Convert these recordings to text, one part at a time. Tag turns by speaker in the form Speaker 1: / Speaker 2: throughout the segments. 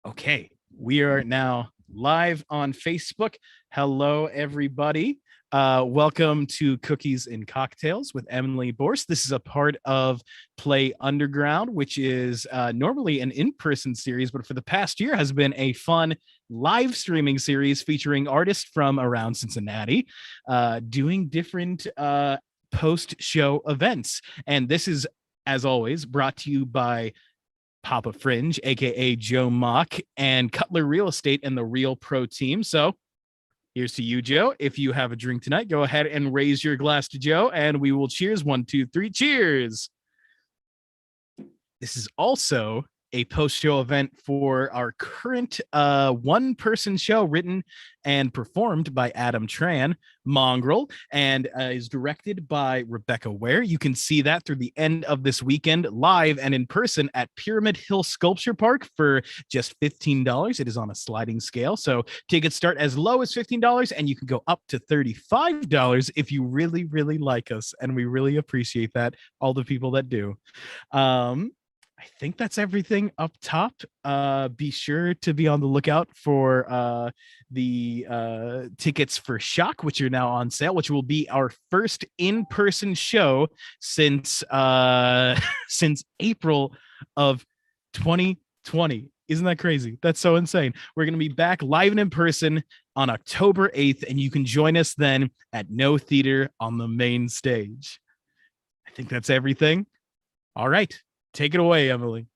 Speaker 1: Okay, we are now live on Facebook. Hello, everybody. Welcome to Cookies and Cocktails with Emily Borst. This is a part of Play Underground, which is normally an in-person series, but for the past year has been a fun live streaming series featuring artists from around Cincinnati doing different post-show events. And this is, as always, brought to you by Papa Fringe, aka Joe Mock, and Cutler Real Estate and the Real Pro Team. So here's to you, Joe. If you have a drink tonight, go ahead and raise your glass to Joe, and we will cheers. 1, 2, 3, cheers. This is also a post-show event for our current one-person show written and performed by Adam Tran, Mongrel, and is directed by Rebecca Ware. You can see that through the end of this weekend, live and in person at Pyramid Hill Sculpture Park for just $15. It is on a sliding scale, so tickets start as low as $15, and you can go up to $35 if you really, really like us, and we really appreciate that, all the people that do. I think that's everything up top. Be sure to be on the lookout for the tickets for Shock, which are now on sale, which will be our first in-person show since since April of 2020. Isn't that crazy? That's so insane. We're going to be back live and in person on October 8th, and you can join us then at No Theater on the main stage. I think that's everything. All right. Take it away, Emily.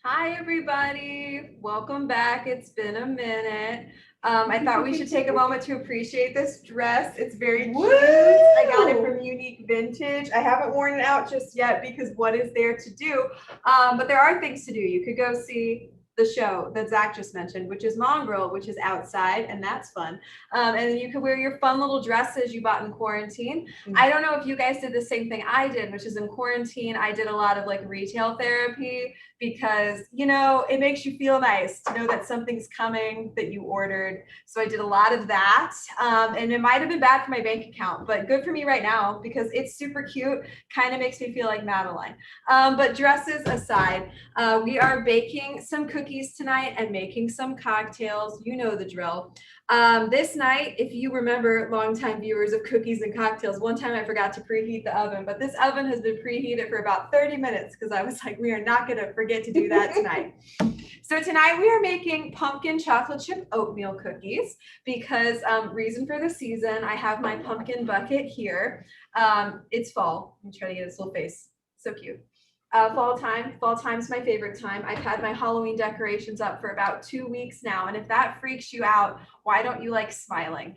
Speaker 2: Hi, everybody. Welcome back. It's been a minute. I thought we should take a moment to appreciate this dress. It's very cute. I got it from Unique Vintage. I haven't worn it out just yet because what is there to do? But there are things to do. You could go see the show that Zach just mentioned, which is Mongrel, which is outside, and that's fun. And then you could wear your fun little dresses you bought in quarantine. I don't know if you guys did the same thing I did, which is in quarantine, I did a lot of like retail therapy because, you know, it makes you feel nice to know that something's coming that you ordered. So I did a lot of that. And it might have been bad for my bank account, but good for me right now because it's super cute. Kind of makes me feel like Madeline. But dresses aside, we are baking some cookies tonight and making some cocktails. You know the drill. This night, if you remember, longtime viewers of Cookies and Cocktails, one time I forgot to preheat the oven, but this oven has been preheated for about 30 minutes because I was like, we are not going to forget to do that tonight. So tonight we are making pumpkin chocolate chip oatmeal cookies because reason for the season, I have my pumpkin bucket here. It's fall. Let me try to get this little face. So cute. Fall time's my favorite time. I've had my Halloween decorations up for about 2 weeks now. And if that freaks you out, why don't you like smiling?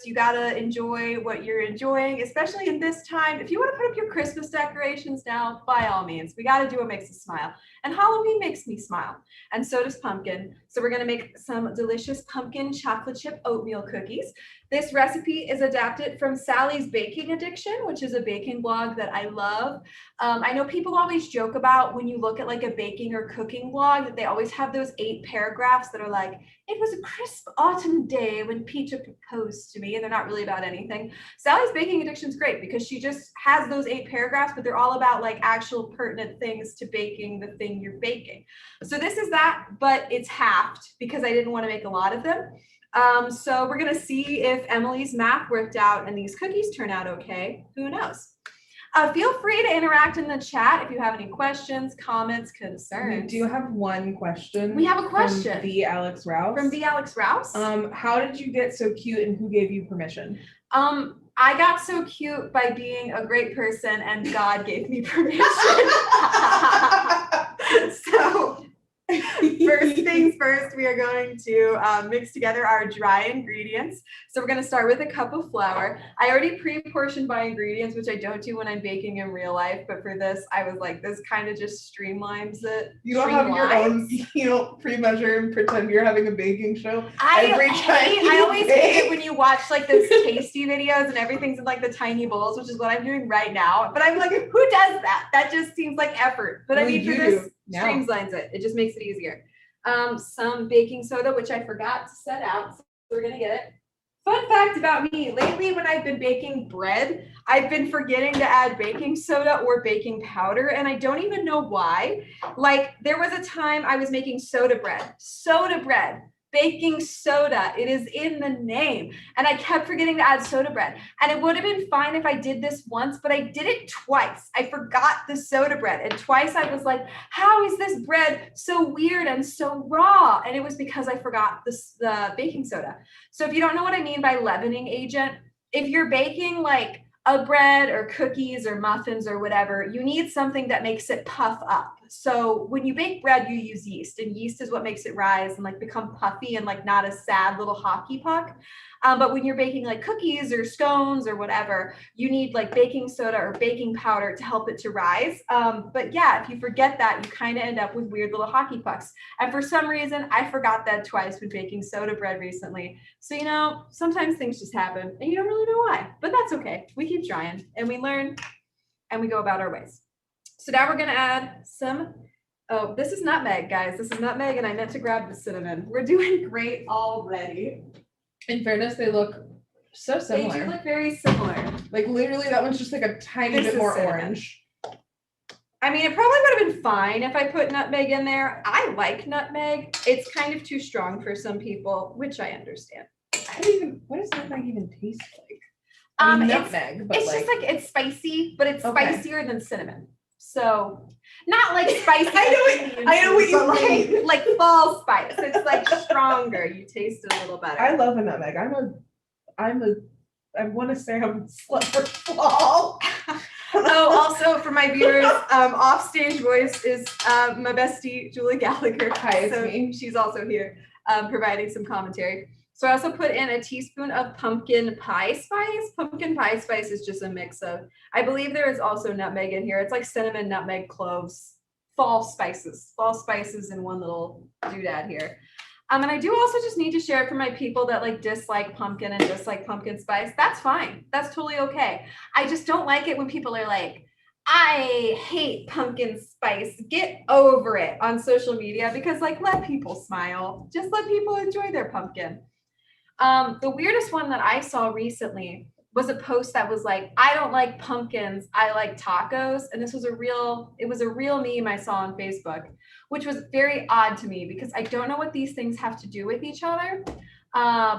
Speaker 2: You gotta enjoy what you're enjoying, especially in this time. If you want to put up your Christmas decorations now, by all means, we gotta do what makes us smile. And Halloween makes me smile. And so does pumpkin. So we're gonna make some delicious pumpkin chocolate chip oatmeal cookies. This recipe is adapted from Sally's Baking Addiction, which is a baking blog that I love. I know people always joke about when you look at like a baking or cooking blog that they always have those 8 paragraphs that are like, it was a crisp autumn day when Peter proposed to me, and they're not really about anything. Sally's Baking Addiction is great because she just has those 8 paragraphs, but they're all about like actual pertinent things to baking the thing you're baking. So this is that, but it's halved because I didn't want to make a lot of them. So we're gonna see if Emily's math worked out and these cookies turn out okay. Who knows? Feel free to interact in the chat if you have any questions, comments, concerns.
Speaker 3: We do have one question.
Speaker 2: We have a question.
Speaker 3: From B. Alex Rouse.
Speaker 2: From B. Alex Rouse?
Speaker 3: How did you get so cute and who gave you permission?
Speaker 2: I got so cute by being a great person and God gave me permission. So first things first, we are going to mix together our dry ingredients. So we're going to start with a cup of flour. I already pre-portioned my ingredients, which I don't do when I'm baking in real life. But for this, I was like, this kind of just streamlines it.
Speaker 3: You don't have your own, you don't pre-measure and pretend you're having a baking show. I
Speaker 2: always hate it when you watch like those tasty videos and everything's in like the tiny bowls, which is what I'm doing right now. But I'm like, who does that? That just seems like effort. But I mean, for this, streamlines it. It just makes it easier. Some baking soda, which I forgot to set out. So we're gonna get it. Fun fact about me, lately when I've been baking bread, I've been forgetting to add baking soda or baking powder, and I don't even know why. Like, there was a time I was making soda bread, baking soda. It is in the name. And I kept forgetting to add soda bread. And it would have been fine if I did this once, but I did it twice. I forgot the soda bread. And twice I was like, how is this bread so weird and so raw? And it was because I forgot the baking soda. So if you don't know what I mean by leavening agent, if you're baking like a bread or cookies or muffins or whatever, you need something that makes it puff up. So when you bake bread, you use yeast, and yeast is what makes it rise and like become puffy and like not a sad little hockey puck. But when you're baking like cookies or scones or whatever, you need like baking soda or baking powder to help it to rise. But yeah, if you forget that, you kind of end up with weird little hockey pucks. And for some reason, I forgot that twice with baking soda bread recently. So, you know, sometimes things just happen and you don't really know why, but that's okay. We keep trying and we learn and we go about our ways. So now we're going to add some, oh, this is nutmeg, guys. This is nutmeg, and I meant to grab the cinnamon. We're doing great already.
Speaker 3: In fairness, they look so similar.
Speaker 2: They do look very similar.
Speaker 3: Like literally, that one's just like a tiny
Speaker 2: This
Speaker 3: bit
Speaker 2: is
Speaker 3: more
Speaker 2: cinnamon.
Speaker 3: orange.
Speaker 2: I mean, it probably would have been fine if I put nutmeg in there. I like nutmeg. It's kind of too strong for some people, which I understand.
Speaker 3: What does nutmeg even taste like? I mean, nutmeg, but
Speaker 2: it's
Speaker 3: like,
Speaker 2: just like it's spicy, but it's
Speaker 3: Okay.
Speaker 2: spicier than cinnamon. So not like spicy.
Speaker 3: I know what you mean.
Speaker 2: Like fall spice. It's like stronger. You taste it a little better.
Speaker 3: I love a nutmeg. I want to say I'm a slut for fall.
Speaker 2: Oh, also for my viewers, offstage voice is my bestie Julie Gallagher.
Speaker 3: Hi, it's
Speaker 2: So
Speaker 3: me.
Speaker 2: she's also here providing some commentary. So I also put in a teaspoon of pumpkin pie spice. Pumpkin pie spice is just a mix of, I believe there is also nutmeg in here. It's like cinnamon, nutmeg, cloves, fall spices in one little doodad here. And I do also just need to share it for my people that like dislike pumpkin and dislike pumpkin spice. That's fine. That's totally okay. I just don't like it when people are like, I hate pumpkin spice. Get over it on social media, because like, let people smile. Just let people enjoy their pumpkin. The weirdest one that I saw recently was a post that was like, I don't like pumpkins, I like tacos. And this was a real meme I saw on Facebook, which was very odd to me because I don't know what these things have to do with each other.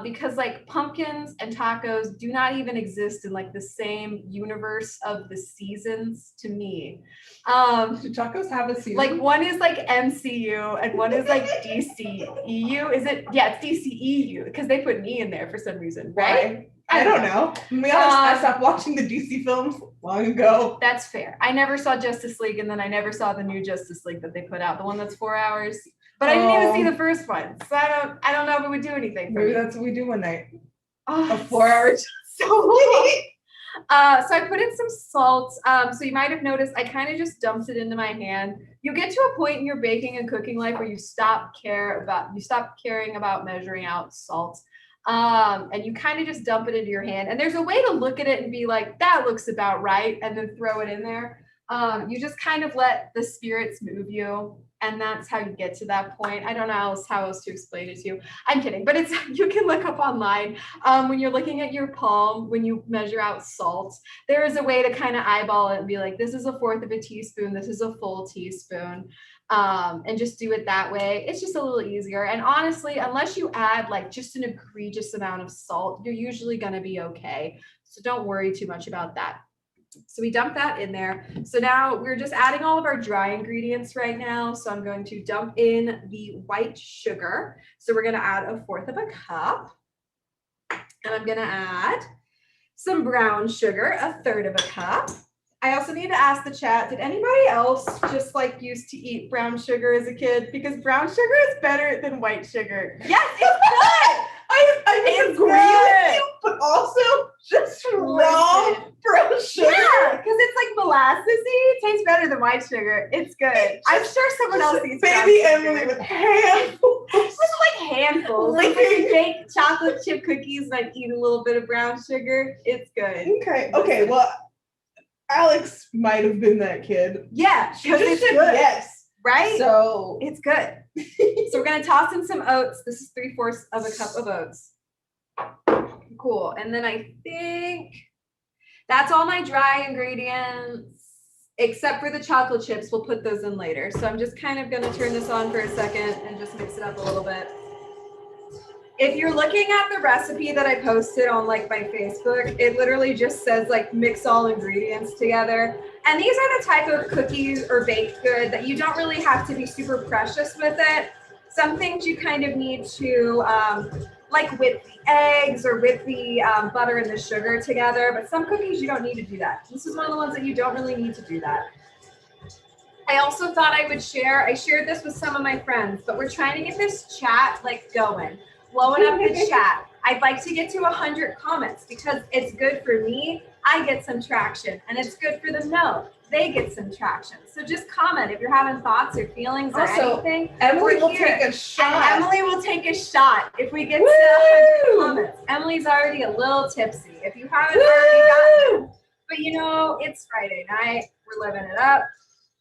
Speaker 2: Because like pumpkins and tacos do not even exist in like the same universe of the seasons to me.
Speaker 3: Do tacos have a season?
Speaker 2: Like one is like MCU and one is like DCEU. Is it? Yeah, it's DCEU because they put an E in there for some reason, right?
Speaker 3: Why? I don't know. To be honest, I stopped watching the DC films long ago.
Speaker 2: That's fair. I never saw Justice League, and then I never saw the new Justice League that they put out, the one that's 4 hours. But I didn't even see the first one, so I don't know if it would do anything for
Speaker 3: Maybe
Speaker 2: me.
Speaker 3: that's what we do one night.
Speaker 2: Oh,
Speaker 3: A 4 hours.
Speaker 2: so late. So I put in some salt. So you might have noticed I kind of just dumped it into my hand. You get to a point in your baking and cooking life where you stop caring about measuring out salt. And you kind of just dump it into your hand. And there's a way to look at it and be like, that looks about right, and then throw it in there. You just kind of let the spirits move you. And that's how you get to that point. I don't know how else to explain it to you. I'm kidding, but you can look up online when you're looking at your palm, when you measure out salt, there is a way to kind of eyeball it and be like, this is 1/4 of a teaspoon, this is a full teaspoon, and just do it that way. It's just a little easier. And honestly, unless you add like just an egregious amount of salt, you're usually going to be okay. So don't worry too much about that. So we dump that in there. So now we're just adding all of our dry ingredients right now. So I'm going to dump in the white sugar. So we're going to add 1/4 of a cup. And I'm going to add some brown sugar, 1/3 of a cup. I also need to ask the chat, did anybody else just like used to eat brown sugar as a kid? Because brown sugar is better than white sugar. Yes, it's good.
Speaker 3: I agree with you, but also just raw brown sugar.
Speaker 2: Yeah, because it's like molasses-y. It tastes better than white sugar. It's good. I'm sure someone else eats brown
Speaker 3: Baby
Speaker 2: sugar.
Speaker 3: Emily with handfuls.
Speaker 2: It's like handfuls. Like when you bake chocolate chip cookies, like eat a little bit of brown sugar. It's good.
Speaker 3: Okay, well, Alex might have been that kid.
Speaker 2: Yeah,
Speaker 3: She
Speaker 2: because
Speaker 3: just
Speaker 2: it's
Speaker 3: said
Speaker 2: good,
Speaker 3: yes.
Speaker 2: right?
Speaker 3: So
Speaker 2: It's good. So we're gonna toss in some oats. This is 3/4 of a cup of oats. Cool. And then I think that's all my dry ingredients, except for the chocolate chips. We'll put those in later. So I'm just kind of going to turn this on for a second and just mix it up a little bit. If you're looking at the recipe that I posted on like my Facebook, it literally just says like mix all ingredients together. And these are the type of cookies or baked good that you don't really have to be super precious with it. Some things you kind of need to like whip the eggs or whip the butter and the sugar together. But some cookies you don't need to do that. This is one of the ones that you don't really need to do that. I also thought I would share, I shared this with some of my friends, but we're trying to get this chat like going. Blowing up the chat. I'd like to get to 100 comments because it's good for me. I get some traction, and it's good for them. No, they get some traction. So just comment if you're having thoughts or feelings or anything.
Speaker 3: Emily will take a shot.
Speaker 2: And Emily will take a shot if we get to 100 comments. Emily's already a little tipsy. If you haven't already gotten it, but you know it's Friday night. We're living it up.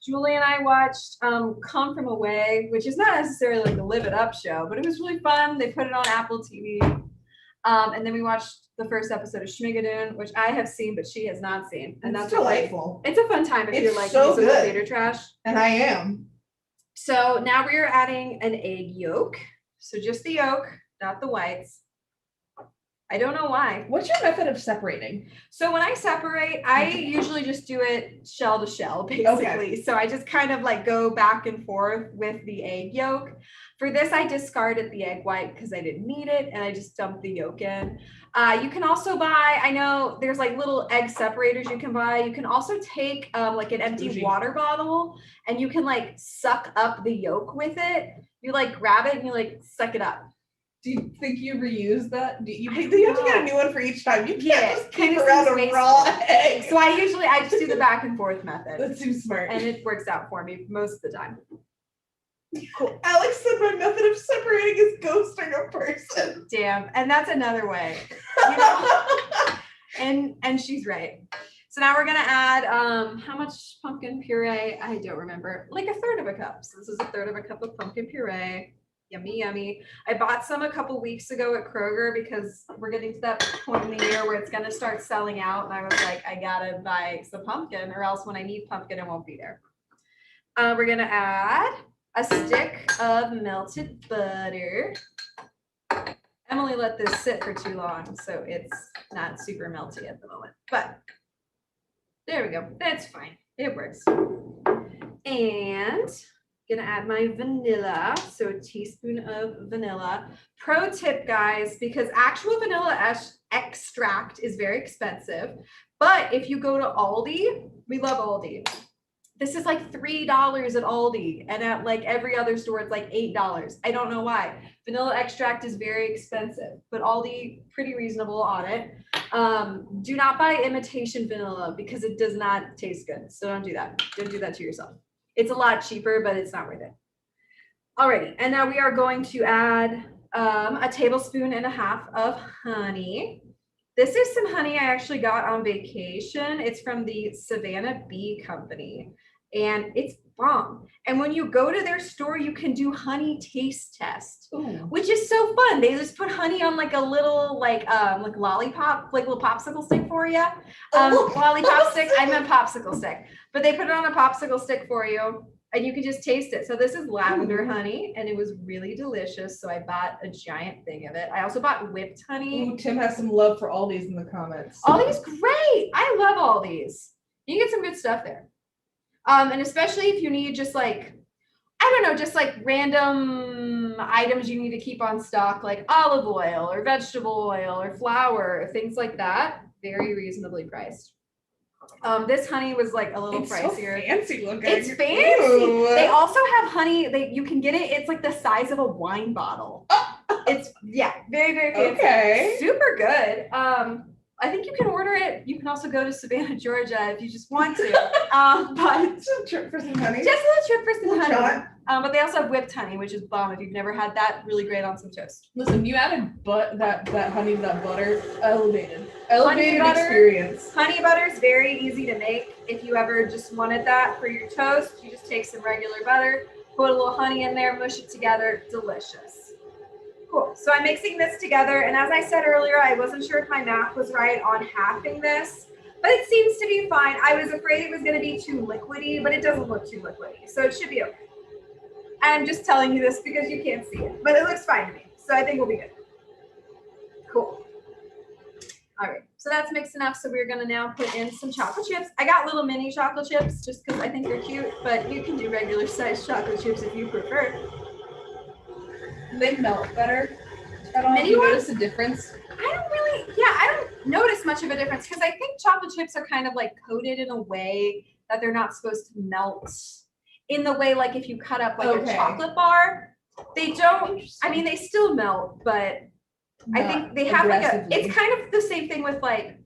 Speaker 2: Julie and I watched Come From Away, which is not necessarily like a Live It Up show, but it was really fun. They put it on Apple TV. And then we watched the first episode of Schmigadoon, which I have seen, but she has not seen. And that's
Speaker 3: delightful.
Speaker 2: It's a fun time if you're like
Speaker 3: so
Speaker 2: musical
Speaker 3: good.
Speaker 2: theater trash.
Speaker 3: And I am.
Speaker 2: So now we are adding an egg yolk. So just the yolk, not the whites. I don't know why.
Speaker 3: What's your method of separating?
Speaker 2: So when I separate, I usually just do it shell to shell, basically. Okay. So I just kind of like go back and forth with the egg yolk. For this, I discarded the egg white because I didn't need it, and I just dumped the yolk in. You can also buy, I know there's like little egg separators you can buy. You can also take like an empty water bottle, and you can like suck up the yolk with it. You like grab it and you like suck it up.
Speaker 3: Do you think you reuse that? Do you have to get a new one for each time? You can't just keep around a raw egg.
Speaker 2: So I just do the back and forth method.
Speaker 3: That seems smart.
Speaker 2: And it works out for me most of the time.
Speaker 3: Cool. Alex said my method of separating is ghosting a person.
Speaker 2: Damn. And that's another way. You know? and she's right. So now we're gonna add how much pumpkin puree? I don't remember. Like a third of a cup. So this is a third of a cup of pumpkin puree. Yummy, yummy. I bought some a couple weeks ago at Kroger because we're getting to that point in the year where it's going to start selling out. And I was like, I got to buy some pumpkin or else when I need pumpkin, it won't be there. We're going to add a stick of melted butter. Emily let this sit for too long, so it's not super melty at the moment. But there we go. That's fine. It works. And gonna add my vanilla, so a teaspoon of vanilla. Pro tip, guys, because actual vanilla extract is very expensive, but if you go to Aldi, we love Aldi. This is like $3 at Aldi, and at like every other store, it's like $8. I don't know why. Vanilla extract is very expensive, but Aldi, pretty reasonable on it. Do not buy imitation vanilla because it does not taste good, so don't do that. Don't do that to yourself. It's a lot cheaper, but it's not worth it. Alrighty, and now we are going to add a tablespoon and a half of honey. This is some honey I actually got on vacation. It's from the Savannah Bee Company, and it's bomb. And when you go to their store, you can do honey taste test, which is so fun. They just put honey on like a little like lollipop, like a little popsicle stick for you. Lollipop stick. I meant popsicle stick, but they put it on a popsicle stick for you, and you can just taste it. So this is lavender honey, and it was really delicious. So I bought a giant thing of it. I also bought whipped honey.
Speaker 3: Ooh, Tim has some love for Aldi's in the comments.
Speaker 2: Aldi's great. I love Aldi's. You can get some good stuff there. And especially if you need just like, I don't know, just like random items you need to keep on stock, like olive oil or vegetable oil or flour or things like that. Very reasonably priced. This honey was like a little pricier.
Speaker 3: So fancy looking.
Speaker 2: It's fancy. Ooh. They also have honey. You can get it. It's like the size of a wine bottle. It's very, very fancy. Okay. Super good. I think you can order it. You can also go to Savannah, Georgia if you just want to. But
Speaker 3: just a trip for some honey.
Speaker 2: Just a little trip for some honey. But they also have whipped honey, which is bomb. If you've never had that, really great on some toast.
Speaker 3: Listen, you added that honey to that butter. Elevated experience.
Speaker 2: Honey butter is very easy to make. If you ever just wanted that for your toast, you just take some regular butter, put a little honey in there, mush it together. Delicious. Cool. So I'm mixing this together. And as I said earlier, I wasn't sure if my math was right on halving this, but it seems to be fine. I was afraid it was going to be too liquidy, but it doesn't look too liquidy. So it should be okay. I'm just telling you this because you can't see it, but it looks fine to me. So I think we'll be good. Cool. All right, so that's mixed enough. So we're gonna now put in some chocolate chips. I got little mini chocolate chips just because I think they're cute, but you can do regular sized chocolate chips if you prefer.
Speaker 3: They melt better. I don't
Speaker 2: Mini
Speaker 3: know if you
Speaker 2: ones?
Speaker 3: notice a difference.
Speaker 2: I don't notice much of a difference because I think chocolate chips are kind of like coated in a way that they're not supposed to melt in the way like if you cut up like a chocolate bar. They don't, I mean, they still melt, but I think they have like it's kind of the same thing with like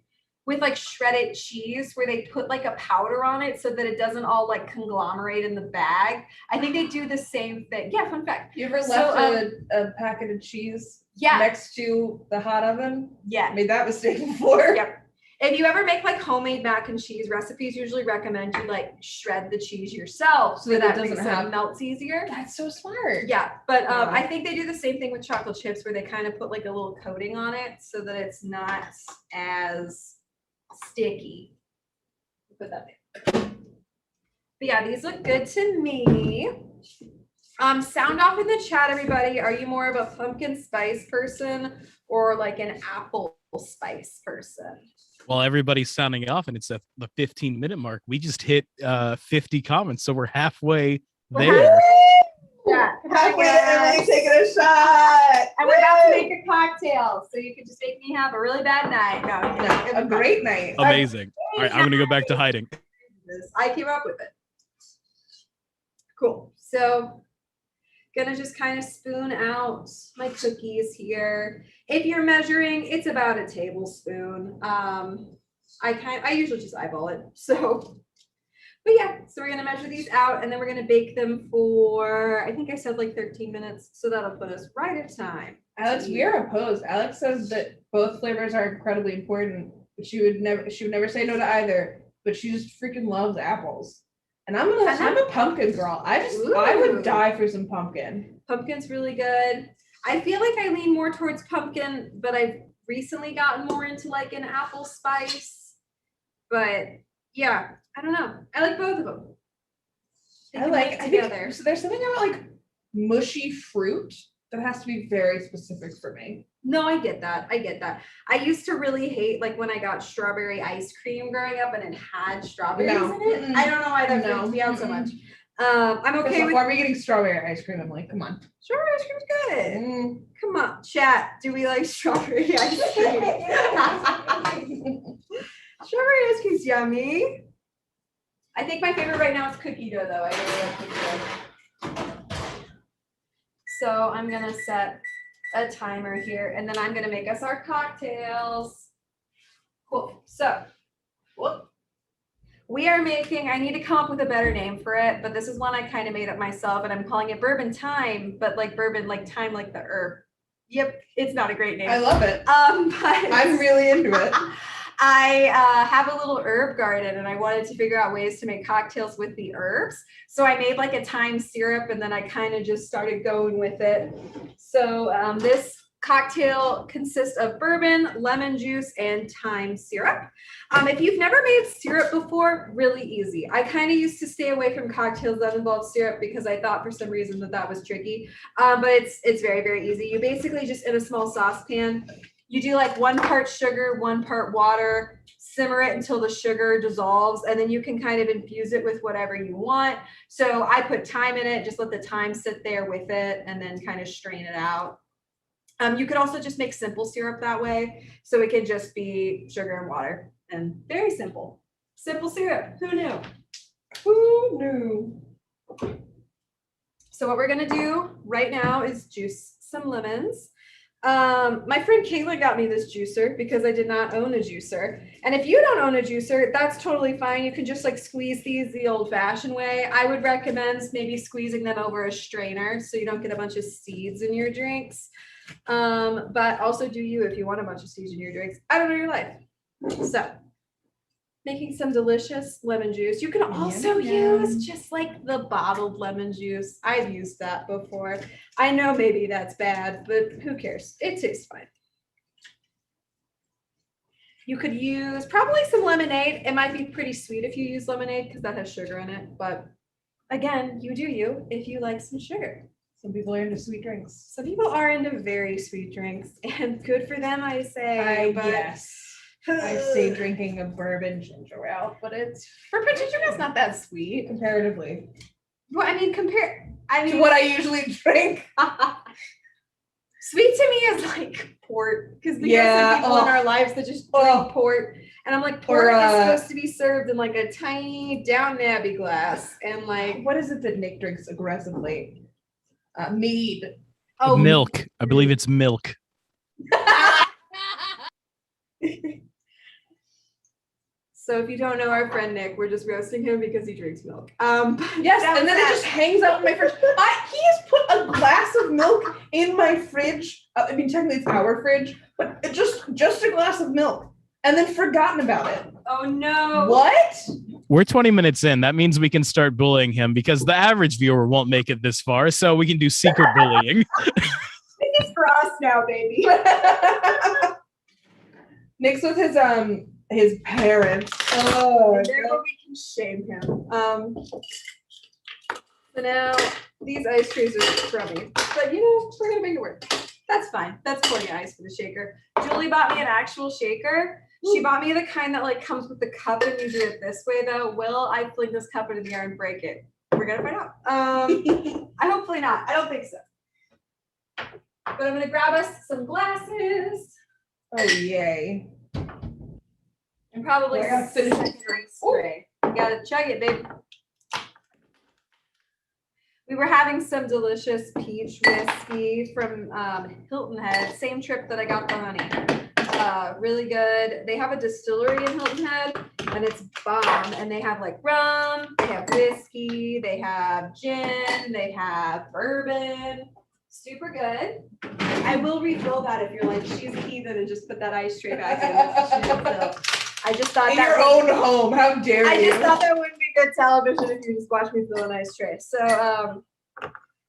Speaker 2: shredded cheese where they put like a powder on it so that it doesn't all like conglomerate in the bag. I think they do the same thing. Yeah, fun fact.
Speaker 3: You ever left a packet of cheese next to the hot oven?
Speaker 2: Yeah.
Speaker 3: Made that mistake before.
Speaker 2: Yep. If you ever make like homemade mac and cheese recipes, usually recommend you like shred the cheese yourself so that it melts easier.
Speaker 3: That's so smart.
Speaker 2: Yeah, but I think they do the same thing with chocolate chips where they kind of put like a little coating on it so that it's not as sticky. Put that there. But yeah, these look good to me. Sound off in the chat, everybody. Are you more of a pumpkin spice person or like an apple spice person?
Speaker 1: While everybody's sounding off and it's at the 15-minute mark, we just hit 50 comments, so we're halfway there.
Speaker 2: Yeah,
Speaker 3: halfway to Emily taking a shot.
Speaker 2: And we're about to make a cocktail, so you can just make me have a really bad night. No,
Speaker 3: a great night.
Speaker 1: Amazing. All right, I'm gonna go back to hiding.
Speaker 2: I came up with it. Cool. So gonna just kind of spoon out my cookies here. If you're measuring, it's about a tablespoon. I usually just eyeball it. So, but yeah, so we're gonna measure these out and then we're gonna bake them for, I think I said like 13 minutes. So that'll put us right at time.
Speaker 3: Alex, we are opposed. Alex says that both flavors are incredibly important, but she would never say no to either, but she just freaking loves apples. And I'm a pumpkin girl. I would die for some pumpkin.
Speaker 2: Pumpkin's really good. I feel like I lean more towards pumpkin, but I've recently gotten more into like an apple spice. But yeah, I don't know. I like both of them.
Speaker 3: So there's something about like mushy fruit that has to be very specific for me.
Speaker 2: No, I get that. I used to really hate like when I got strawberry ice cream growing up and it had strawberries in it. I don't know why that freaked me out so much. I'm okay with.
Speaker 3: Before me getting strawberry ice cream, I'm like, come on.
Speaker 2: Strawberry ice cream's good. Come on, chat. Do we like strawberry ice cream? Strawberry ice cream's yummy. I think my favorite right now is cookie dough, though. I really like cookie dough. So I'm gonna set a timer here, and then I'm gonna make us our cocktails. Cool. So, we are making, I need to come up with a better name for it, but this is one I kind of made up myself, and I'm calling it Bourbon Time, but like bourbon, like time, like the herb. Yep, it's not a great name.
Speaker 3: I love it.
Speaker 2: But
Speaker 3: I'm really into it.
Speaker 2: I have a little herb garden, and I wanted to figure out ways to make cocktails with the herbs. So I made like a thyme syrup, and then I kind of just started going with it. So this cocktail consists of bourbon, lemon juice, and thyme syrup. If you've never made syrup before, really easy. I kind of used to stay away from cocktails that involve syrup because I thought for some reason that was tricky. But it's very, very easy. You basically just, in a small saucepan, you do like 1 part sugar, 1 part water, simmer it until the sugar dissolves, and then you can kind of infuse it with whatever you want. So I put thyme in it, just let the thyme sit there with it, and then kind of strain it out. You could also just make simple syrup that way. So it could just be sugar and water, and very simple. Simple syrup, who knew? Who knew? So what we're gonna do right now is juice some lemons. My friend Caitlin got me this juicer because I did not own a juicer. And if you don't own a juicer, that's totally fine. You can just like squeeze these the old fashioned way. I would recommend maybe squeezing them over a strainer so you don't get a bunch of seeds in your drinks. But also do you if you want a bunch of seeds in your drinks. I don't know your life. So making some delicious lemon juice. You can also use just like the bottled lemon juice. I've used that before. I know maybe that's bad, but who cares? It tastes fine. You could use probably some lemonade. It might be pretty sweet if you use lemonade because that has sugar in it. But again, you do you if you like some sugar.
Speaker 3: Some people are into sweet drinks.
Speaker 2: Some people are into very sweet drinks, and good for them, I say.
Speaker 3: Yes. I say drinking a bourbon ginger ale, but it's
Speaker 2: bourbon ginger ale is not that sweet
Speaker 3: comparatively.
Speaker 2: Well, I mean,
Speaker 3: to what I usually drink.
Speaker 2: Sweet to me is like port, because we have some people in our lives that just drink port, and I'm like, port is supposed to be served in like a tiny Down Abbey glass, and like,
Speaker 3: what is it that Nick drinks aggressively? Mead.
Speaker 1: Oh, milk. I believe it's milk.
Speaker 2: So if you don't know our friend Nick, we're just roasting him because he drinks milk.
Speaker 3: Yes, and then it just hangs out in my fridge. He has put a glass of milk in my fridge. I mean, technically it's our fridge, but it just a glass of milk, and then forgotten about it.
Speaker 2: Oh no!
Speaker 3: What?
Speaker 1: We're 20 minutes in. That means we can start bullying him because the average viewer won't make it this far. So we can do secret bullying.
Speaker 2: It's for us now, baby.
Speaker 3: Nick's with his parents.
Speaker 2: Oh, and there we can shame him. So now these ice trays are crummy, but you know we're gonna make it work. That's fine. That's plenty of ice for the shaker. Julie bought me an actual shaker. She bought me the kind that like comes with the cup, and you do it this way though. Will I fling this cup into the air and break it? We're gonna find out. I hopefully not. I don't think so. But I'm gonna grab us some glasses.
Speaker 3: Oh yay!
Speaker 2: And probably some drink spray. You gotta chug it, babe. We were having some delicious peach whiskey from Hilton Head. Same trip that I got the honey. Really good. They have a distillery in Hilton Head, and it's bomb. And they have like rum, they have whiskey, they have gin, they have bourbon. Super good. I will refill that if you're like, she's a heathen and just put that ice tray back in. I just thought
Speaker 3: in your own home. How dare you?
Speaker 2: I just thought that wouldn't be good television if you just watch me fill an ice tray. So,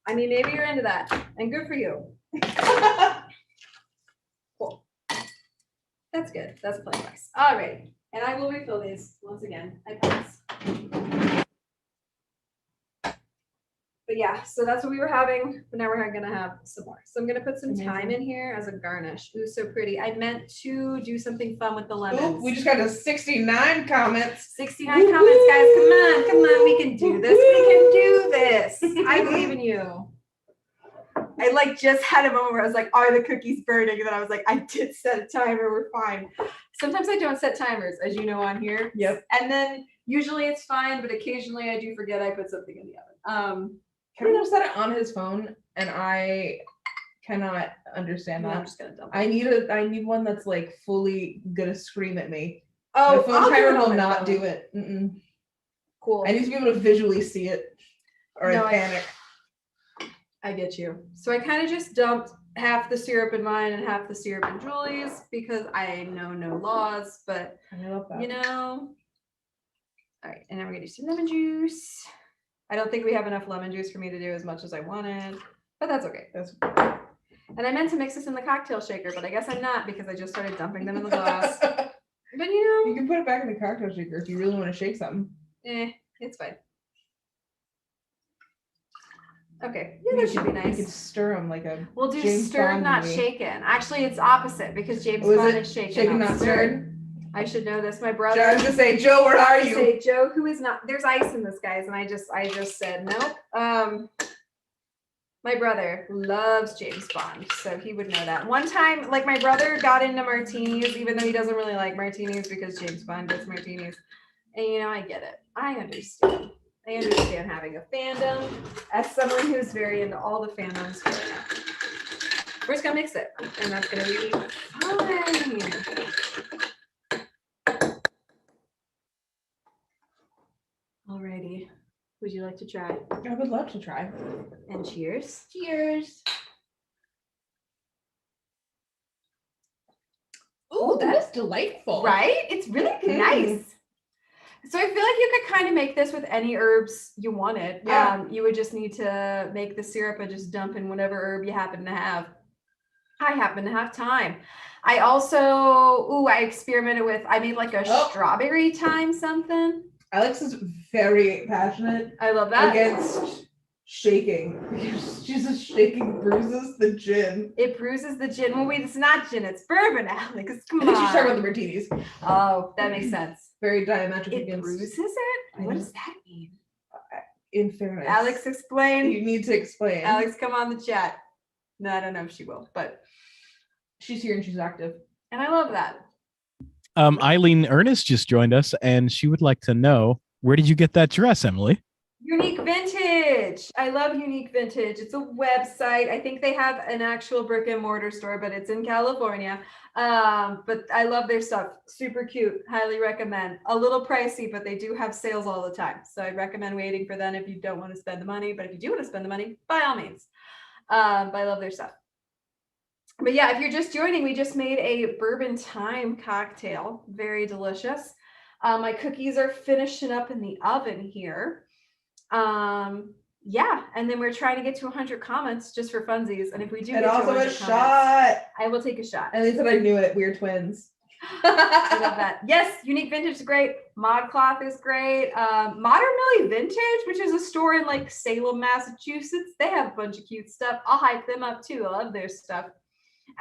Speaker 2: I mean, maybe you're into that, and good for you. Cool. That's good. That's plenty of ice. All right, and I will refill these once again. I promise. But yeah, so that's what we were having, but now we're gonna have some more. So I'm gonna put some thyme in here as a garnish. Ooh, so pretty. I meant to do something fun with the lemons.
Speaker 3: Ooh, we just got to 69 comments.
Speaker 2: 69 comments, guys. Come on, we can do this. We can do this. I believe in you. I like just had a moment where I was like, are the cookies burning? And then I was like, I did set a timer, we're fine. Sometimes I don't set timers, as you know on here.
Speaker 3: Yep.
Speaker 2: And then usually it's fine, but occasionally I do forget I put something in the oven.
Speaker 3: Kevin set it on his phone, and I cannot understand that.
Speaker 2: I'm just gonna dump it.
Speaker 3: I need one that's like fully gonna scream at me.
Speaker 2: Oh,
Speaker 3: my phone timer will not do it.
Speaker 2: Cool.
Speaker 3: I need to be able to visually see it, or I panic.
Speaker 2: I get you. So I kind of just dumped half the syrup in mine and half the syrup in Julie's because I know no laws, but you know. All right, and now we're gonna do some lemon juice. I don't think we have enough lemon juice for me to do as much as I wanted, but that's okay. And I meant to mix this in the cocktail shaker, but I guess I'm not because I just started dumping them in the glass. But you know.
Speaker 3: You can put it back in the cocktail shaker if you really want to shake something.
Speaker 2: It's fine. Okay, yeah, that should be nice.
Speaker 3: You can stir them like a
Speaker 2: We'll do
Speaker 3: James
Speaker 2: stirred,
Speaker 3: Bond
Speaker 2: not
Speaker 3: movie.
Speaker 2: shaken. Actually, it's opposite because James Bond is shaken,
Speaker 3: shaken, not stirred.
Speaker 2: I should know this. My brother.
Speaker 3: I was gonna say, Joe, where are you?
Speaker 2: Say Joe, who is not. There's ice in this, guys, and I just said nope. My brother loves James Bond, so he would know that. One time, like my brother got into martinis, even though he doesn't really like martinis because James Bond does martinis. And you know, I get it. I understand. I understand having a fandom as someone who's very into all the fandoms. We're just gonna mix it, and that's gonna be fine. Alrighty. Would you like to try?
Speaker 3: I would love to try.
Speaker 2: And cheers.
Speaker 3: Cheers.
Speaker 2: Ooh,
Speaker 3: that is delightful.
Speaker 2: Right? It's really nice. So I feel like you could kind of make this with any herbs you wanted.
Speaker 3: Yeah.
Speaker 2: You would just need to make the syrup and just dump in whatever herb you happen to have. I happen to have thyme. I also, I experimented with, I made like a strawberry thyme something.
Speaker 3: Alex is very passionate
Speaker 2: I love that.
Speaker 3: against shaking. She's just shaking bruises the gin.
Speaker 2: It bruises the gin. Well, wait, it's not gin, it's bourbon, Alex. Come
Speaker 3: I think she's talking
Speaker 2: on.
Speaker 3: about the martinis.
Speaker 2: Oh, that makes sense.
Speaker 3: Very diametric
Speaker 2: It
Speaker 3: against.
Speaker 2: bruises it? What does that mean?
Speaker 3: In fairness.
Speaker 2: Alex, explain.
Speaker 3: You need to explain.
Speaker 2: Alex, come on the chat. No, I don't know if she will, but
Speaker 3: she's here and she's active.
Speaker 2: and I love that.
Speaker 1: Eileen Ernest just joined us, and she would like to know, where did you get that dress, Emily?
Speaker 2: Unique Vintage. I love Unique Vintage. It's a website. I think they have an actual brick and mortar store, but it's in California. But I love their stuff. Super cute. Highly recommend. A little pricey, but they do have sales all the time. So I'd recommend waiting for them if you don't want to spend the money. But if you do want to spend the money, by all means. But I love their stuff. But yeah, if you're just joining, we just made a Bourbon Time cocktail. Very delicious. My cookies are finishing up in the oven here. Yeah, and then we're trying to get to 100 comments just for funsies. And if we do
Speaker 3: And
Speaker 2: get to
Speaker 3: also
Speaker 2: 100
Speaker 3: a shot.
Speaker 2: I will take a shot.
Speaker 3: And they said I knew it. We're twins.
Speaker 2: I love that. Yes, Unique Vintage is great. ModCloth is great. Modern Millie Vintage, which is a store in like Salem, Massachusetts. They have a bunch of cute stuff. I'll hype them up too. I love their stuff.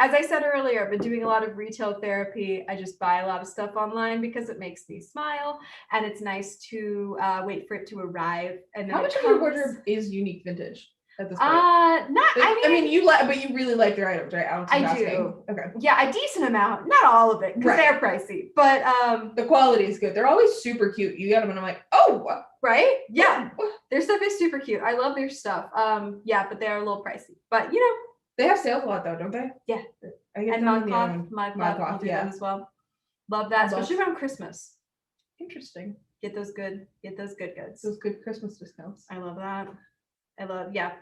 Speaker 2: As I said earlier, I've been doing a lot of retail therapy. I just buy a lot of stuff online because it makes me smile, and it's nice to wait for it to arrive. And
Speaker 3: How much of your wardrobe is Unique Vintage at this point?
Speaker 2: I mean,
Speaker 3: you like, but you really like their items, right?
Speaker 2: I do.
Speaker 3: Okay.
Speaker 2: Yeah, a decent amount, not all of it, because they're pricey. But
Speaker 3: the quality is good. They're always super cute. You get them, and I'm like, oh,
Speaker 2: right? Yeah, their stuff is super cute. I love their stuff. Yeah, but they're a little pricey. But you know.
Speaker 3: They have sales a lot though, don't they?
Speaker 2: Yeah.
Speaker 3: I get
Speaker 2: And ModCloth,
Speaker 3: yeah,
Speaker 2: as well. Love that, especially around Christmas.
Speaker 3: Interesting.
Speaker 2: Get those good goods.
Speaker 3: Those good Christmas discounts.
Speaker 2: I love that.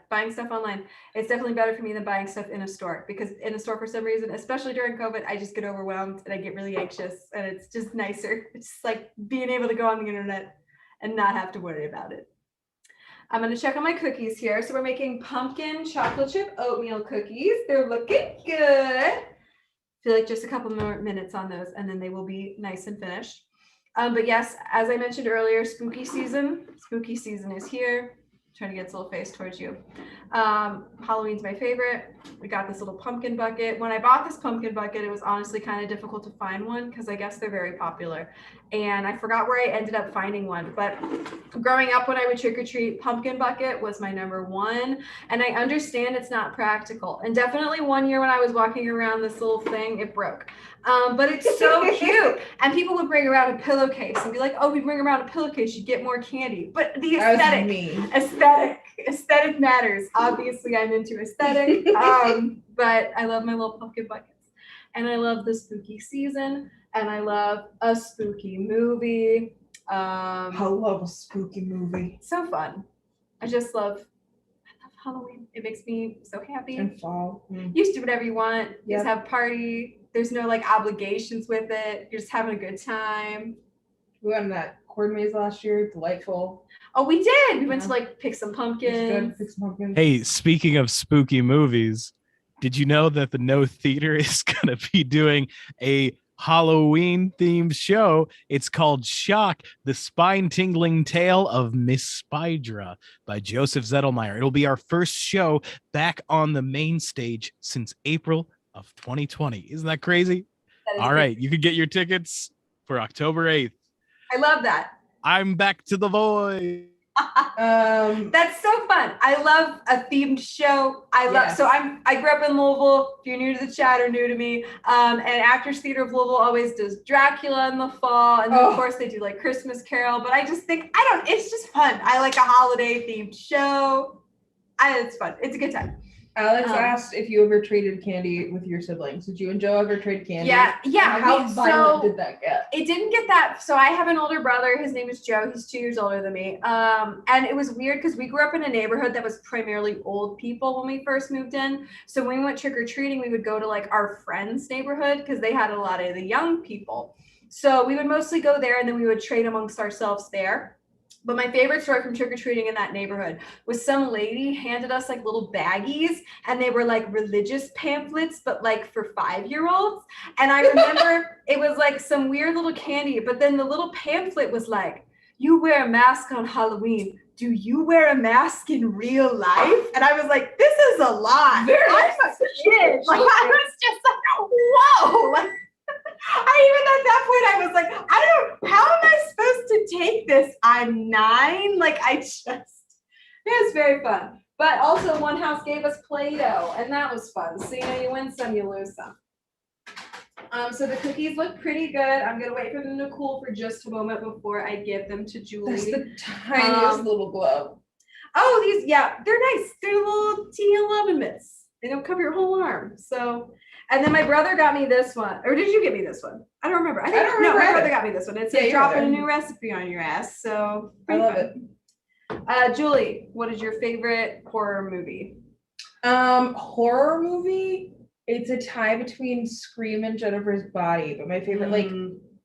Speaker 2: Buying stuff online. It's definitely better for me than buying stuff in a store, because in a store for some reason, especially during COVID, I just get overwhelmed and I get really anxious, and it's just nicer. It's just like being able to go on the internet and not have to worry about it. I'm going to check on my cookies here. So we're making pumpkin chocolate chip oatmeal cookies. They're looking good. I feel like just a couple more minutes on those and then they will be nice and finished. But yes, as I mentioned earlier, spooky season is here. Trying to get its little face towards you. Halloween's my favorite. We got this little pumpkin bucket. When I bought this pumpkin bucket, it was honestly kind of difficult to find one because I guess they're very popular. And I forgot where I ended up finding one. But growing up when I would trick or treat, pumpkin bucket was my number one. And I understand it's not practical. And definitely one year when I was walking around this little thing, it broke. But it's so cute. And people would bring around a pillowcase and be like, oh, we bring around a pillowcase, you get more candy. But the aesthetic matters. Obviously, I'm into aesthetic. But I love my little pumpkin buckets. And I love the spooky season. And I love a spooky movie.
Speaker 3: I love a spooky movie.
Speaker 2: So fun. I love Halloween. It makes me so happy.
Speaker 3: And fall.
Speaker 2: You just do whatever you want. You just have a party. There's no like obligations with it. You're just having a good time.
Speaker 3: We went on that corn maze last year. Delightful.
Speaker 2: Oh, we did. We went to like pick some pumpkins.
Speaker 1: Hey, speaking of spooky movies, did you know that the No Theater is going to be doing a Halloween themed show? It's called Shock, the spine-tingling tale of Miss Spydra by Joseph Zettelmeyer. It'll be our first show back on the main stage since April of 2020. Isn't that crazy? All right, you can get your tickets for October 8th.
Speaker 2: I love that.
Speaker 1: I'm back to the voice.
Speaker 2: That's so fun. I love a themed show. I grew up in Louisville. If you're new to the chat or new to me, and Actors Theater of Louisville always does Dracula in the fall, and then of course they do like Christmas Carol. But I just think it's just fun. I like a holiday themed show. It's fun. It's a good time.
Speaker 3: Alex asked if you ever traded candy with your siblings. Did you and Joe ever trade candy?
Speaker 2: Yeah.
Speaker 3: How violent did that get?
Speaker 2: It didn't get that. So I have an older brother. His name is Joe. He's 2 years older than me. And it was weird because we grew up in a neighborhood that was primarily old people when we first moved in. So when we went trick or treating, we would go to like our friends' neighborhood because they had a lot of the young people. So we would mostly go there and then we would trade amongst ourselves there. But my favorite story from trick-or-treating in that neighborhood was some lady handed us like little baggies and they were like religious pamphlets, but like for 5-year-olds. And I remember it was like some weird little candy, but then the little pamphlet was like, you wear a mask on Halloween. Do you wear a mask in real life? And I was like, this is a lot. I'm a kid. Like, I was just like, whoa. Like, I even at that point, I was like, how am I supposed to take this? I'm 9. Like, it was very fun. But also one house gave us Play-Doh and that was fun. So, you win some, you lose some. So the cookies look pretty good. I'm gonna wait for them to cool for just a moment before I give them to Julie.
Speaker 3: That's the tiniest little glove.
Speaker 2: Oh, these, yeah, they're nice. They're little teeny 11 mitts. They don't cover your whole arm. So, and then my brother got me this one. Or did you get me this one? I don't remember. No, my brother got me this one. It says dropping a new recipe on your ass. So
Speaker 3: I love it.
Speaker 2: Julie, what is your favorite horror movie?
Speaker 3: Horror movie? It's a tie between Scream and Jennifer's Body, but my favorite like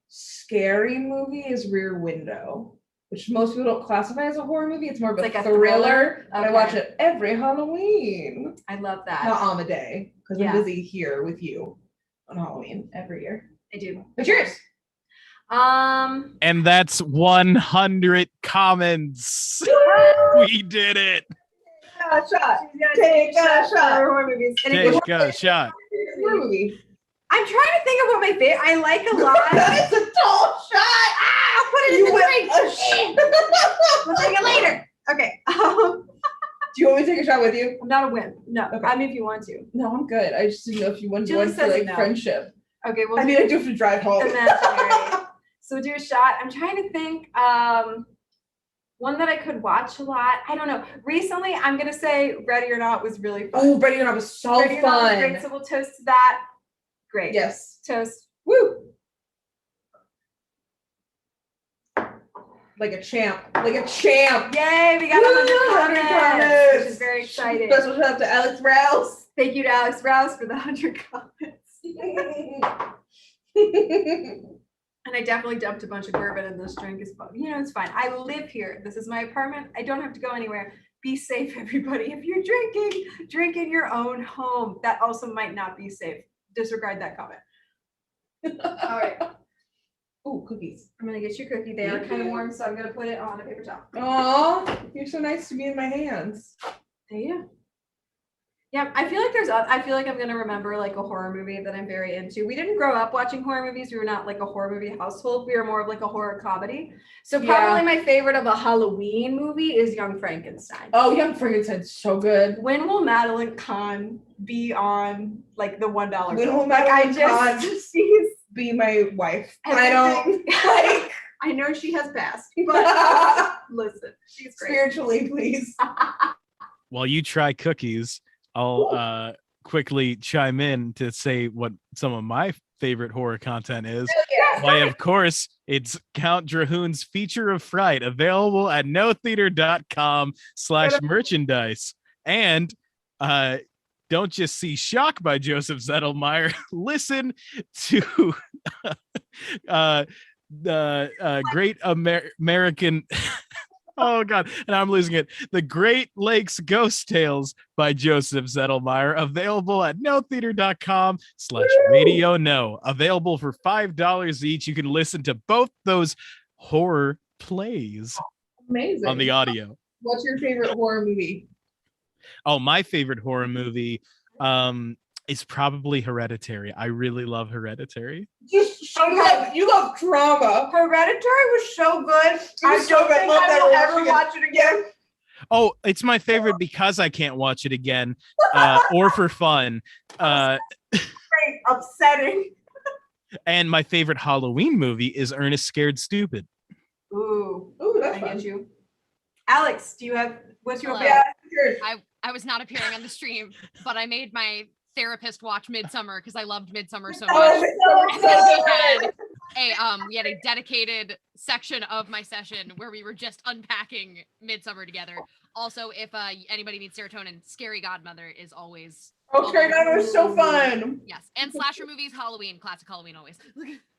Speaker 3: scary movie is Rear Window, which most people don't classify as a horror movie. It's more of a thriller. Okay. I watch it every Halloween.
Speaker 2: I love that.
Speaker 3: Not on the day, because I'm busy here with you on Halloween every year.
Speaker 2: I do.
Speaker 3: What's yours?
Speaker 1: And that's 100 comments. We did it.
Speaker 3: Take a shot.
Speaker 2: Horror movies.
Speaker 1: Take a shot.
Speaker 3: Horror movie.
Speaker 2: I'm trying to think of what my favorite. I like a lot.
Speaker 3: It's a tall shot.
Speaker 2: I'll put it in the drink. We'll take it later. Okay.
Speaker 3: Do you want me to take a shot with you?
Speaker 2: I'm not a wimp. No.
Speaker 3: Okay.
Speaker 2: I mean, if you want to.
Speaker 3: No, I'm good. I just didn't know if you wanted
Speaker 2: Julie
Speaker 3: one for like
Speaker 2: no.
Speaker 3: friendship.
Speaker 2: Okay. Well,
Speaker 3: I do have to drive home.
Speaker 2: Imaginary. So we'll do a shot. I'm trying to think. One that I could watch a lot. I don't know. Recently, I'm gonna say Ready or Not was really fun.
Speaker 3: Oh, Ready or Not was so
Speaker 2: Ready or Not was great. So we'll toast to that. Great.
Speaker 3: Yes.
Speaker 2: Toast.
Speaker 3: Woo. Like a champ. Like a champ.
Speaker 2: Yay, we got 100 comments, which is very exciting.
Speaker 3: Special shout out to Alex Rouse.
Speaker 2: Thank you to Alex Rouse for the 100 comments. And I definitely dumped a bunch of bourbon in this drink. It's fine. I live here. This is my apartment. I don't have to go anywhere. Be safe, everybody. If you're drinking, drink in your own home. That also might not be safe. Disregard that comment. All right.
Speaker 3: Ooh, cookies.
Speaker 2: I'm gonna get your cookie. They are kind of warm, so I'm gonna put it on a paper towel.
Speaker 3: Aw, you're so nice to be in my hands.
Speaker 2: There you go. Yeah, I feel like I'm gonna remember like a horror movie that I'm very into. We didn't grow up watching horror movies. We were not like a horror movie household. We were more of like a horror comedy. So probably my favorite of a Halloween movie is Young Frankenstein.
Speaker 3: Oh, Young Frankenstein's so good.
Speaker 2: When will Madeline Kahn be on like the $1?
Speaker 3: When will Madeline Kahn be my wife? I don't like.
Speaker 2: I know she has passed, but listen, she's great.
Speaker 3: Spiritually, please.
Speaker 1: While you try cookies, I'll quickly chime in to say what some of my favorite horror content is. Why, of course, it's Count Drahoon's Feature of Fright, available at notheater.com/merchandise. And don't just see Shock by Joseph Zettelmeyer. Listen to the Great American... Oh God, and I'm losing it. The Great Lakes Ghost Tales by Joseph Zettelmeyer, available at notheater.com/radio no. Available for $5 each. You can listen to both those horror plays.
Speaker 3: Amazing.
Speaker 1: On the audio.
Speaker 3: What's your favorite horror movie?
Speaker 1: Oh, my favorite horror movie is probably Hereditary. I really love Hereditary.
Speaker 3: You love drama.
Speaker 2: Hereditary was so good.
Speaker 3: I don't think I will ever watch it again.
Speaker 1: Oh, it's my favorite because I can't watch it again, or for fun.
Speaker 2: Great, upsetting.
Speaker 1: And my favorite Halloween movie is Ernest Scared Stupid.
Speaker 2: Ooh,
Speaker 3: that's
Speaker 2: fun. Get you. Alex, what's your
Speaker 4: Hello.
Speaker 2: favorite?
Speaker 4: I was not appearing on the stream, but I made my therapist watch Midsummer because I loved Midsummer so much.
Speaker 3: Oh,
Speaker 4: And then we had a dedicated section of my session where we were just unpacking Midsummer together. Also, if anybody needs serotonin, Scary Godmother is always
Speaker 3: Okay, that was so fun.
Speaker 4: Yes, and slasher movies, Halloween, classic Halloween always.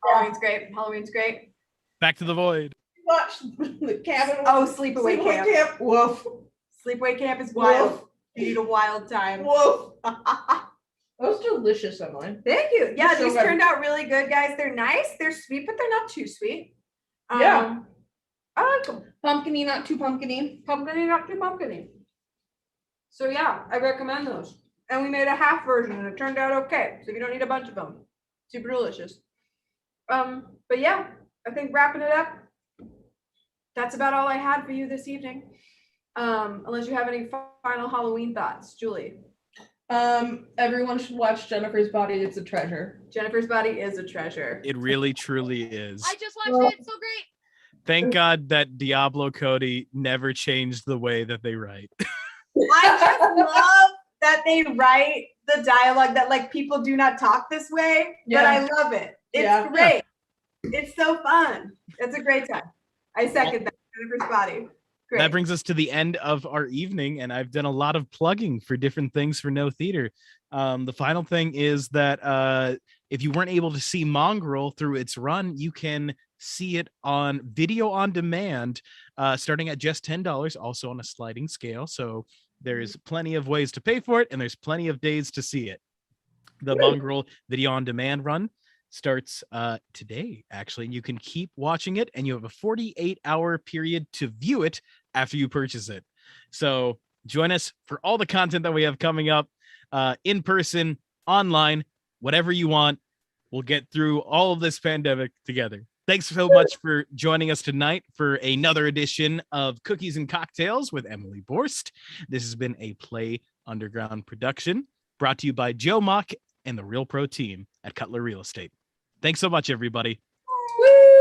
Speaker 2: Halloween's great. Halloween's great.
Speaker 1: Back to the void.
Speaker 3: Watch the cabin.
Speaker 2: Oh, sleepaway camp.
Speaker 3: Woof.
Speaker 2: Sleepaway camp is wild.
Speaker 3: Woof.
Speaker 2: You need a wild time.
Speaker 3: Woof. That was delicious, Emily.
Speaker 2: Thank you. Yeah,
Speaker 3: So
Speaker 2: these
Speaker 3: good.
Speaker 2: turned out really good, guys. They're nice. They're sweet, but they're not too sweet.
Speaker 3: Yeah.
Speaker 2: I like them.
Speaker 3: Pumpkiny, not too pumpkiny.
Speaker 2: Pumpkiny, not too pumpkiny. So yeah, I recommend those. And we made a half version and it turned out okay. So you don't need a bunch of them. Super delicious. But yeah, I think wrapping it up, that's about all I had for you this evening. Unless you have any final Halloween thoughts, Julie.
Speaker 3: Everyone should watch Jennifer's Body. It's a treasure.
Speaker 2: Jennifer's Body is a treasure.
Speaker 1: It really, truly is.
Speaker 4: I just watched it. It's so great.
Speaker 1: Thank God that Diablo Cody never changed the way that they write.
Speaker 2: I just love that they write the dialogue that like people do not talk this way, but I love it. It's great. It's so fun. It's a great time. I second that. Jennifer's Body. Great.
Speaker 1: That brings us to the end of our evening, and I've done a lot of plugging for different things for No Theater. The final thing is that if you weren't able to see Mongrel through its run, you can see it on video on demand, starting at just $10, also on a sliding scale. So there's plenty of ways to pay for it, and there's plenty of days to see it. The Mongrel video on demand run starts today, actually. You can keep watching it, and you have a 48-hour period to view it after you purchase it. So join us for all the content that we have coming up, in person, online, whatever you want. We'll get through all of this pandemic together. Thanks so much for joining us tonight for another edition of Cookies and Cocktails with Emily Borst. This has been a Play Underground production brought to you by Joe Mock and the Real Pro team at Cutler Real Estate. Thanks so much, everybody.